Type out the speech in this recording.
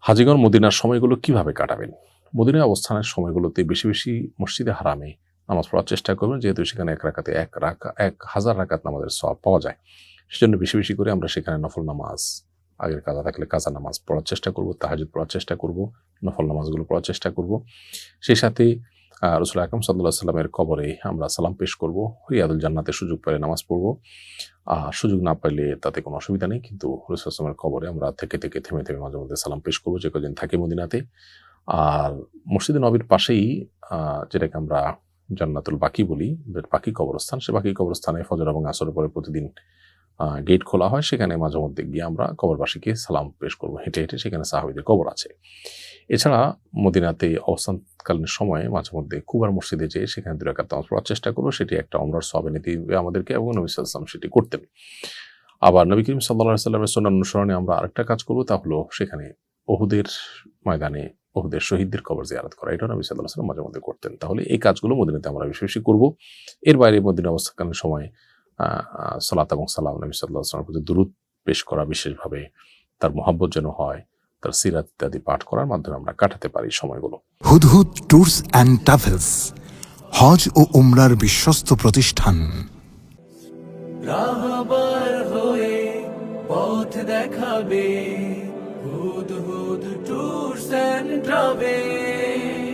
হাজীগণ মদিনার সময়গুলো কিভাবে কাটাবেন? মদিনায় অবস্থানের সময়গুলোতে বেশি বেশি মসজিদে হারামে নামাজ পড়ার চেষ্টা করবেন, যেহেতু সেখানে এক রাকাতে 1000 রাকাত নামাজের সওয়াব পাওয়া যায়। সেজন্য বেশি বেশি করে আমরা সেখানে নফল নামাজ, আগের কাজা থাকলে কাজা নামাজ পড়ার চেষ্টা করব, তাহাজ্জুদ পড়ার চেষ্টা করব, নফল নামাজগুলো পড়ার চেষ্টা করব। সেই সাথে রাসূল আকরাম সাল্লাল্লাহু আলাইহি ওয়াসাল্লামের কবরে আমরা সালাম পেশ করব, রিয়াদুল জান্নাতে সুযোগ পেলে নামাজ পড়ব। সুযোগ না পাইলে তাতে কোনো অসুবিধা নেই, কিন্তু রাসূল সাল্লাল্লাহু আলাইহি ওয়াসাল্লামের কবরে আমরা থেকে থেমে মাঝে মধ্যে সালাম পেশ করব, যে কদিন থাকি মদিনাতে। আর মসজিদে নববীর পাশেই যেটাকে আমরা জান্নাতুল বাকি বলি, বাকি কবরস্থান, সে বাকি কবরস্থানে ফজর এবং আসরের পরে প্রতিদিন গেট খোলা হয়। সেখানে মাঝে মধ্যে গিয়ে আমরা কবরবাসীকে সালাম পেশ করব হেঁটে হেঁটে, সেখানে সাহাবীদের কবর আছে। এছাড়া মদিনাতে অবস্থানকালীন সময়ে মাঝে মধ্যে কুবার মসজিদে যেয়ে সেখানে 2 রাকাত নামাজ পড়ার চেষ্টা করব। সেটি একটা উমরার সওয়াব এনে দিবে আমাদেরকে, এবং নবী সাল্লাল্লাহু আলাইহি ওয়াসাল্লাম সেটি করতেন। আবার নবী করিম সাল্লাল্লাহু আলাইহি ওয়াসাল্লামের সুন্নাহ অনুসরণে আমরা আরেকটা কাজ করব, তা হলো সেখানে উহুদের ময়দানে উহুদের শহীদদের কবর জিয়ারত করা। এটাও নবী সাল্লাল্লাহু আলাইহি ওয়াসাল্লাম মাঝে মধ্যে করতেন। তাহলে এই কাজগুলো মদিনাতে আমরা বেশি বেশি করব। এর বাইরে মদিনা অবস্থানকালীন সময় সালাত এবং সালাম, নবী সাল্লাল্লাহু আলাইহি ওয়াসাল্লামের প্রতি দুরূদ পেশ করা, বিশেষভাবে তার মহব্বত যেন হয়, তার সিরাত ইত্যাদি পাঠ করার মাধ্যমে আমরা কাটাতে পারি সময়গুলো। হুদহুদ ট্যুরস অ্যান্ড ট্রাভেলস, হজ ও উমরার বিশ্বস্ত প্রতিষ্ঠান। রাহবার হয়ে পথ দেখাবে, হুদহুদ ট্যুরস অ্যান্ড ট্রাভেলস।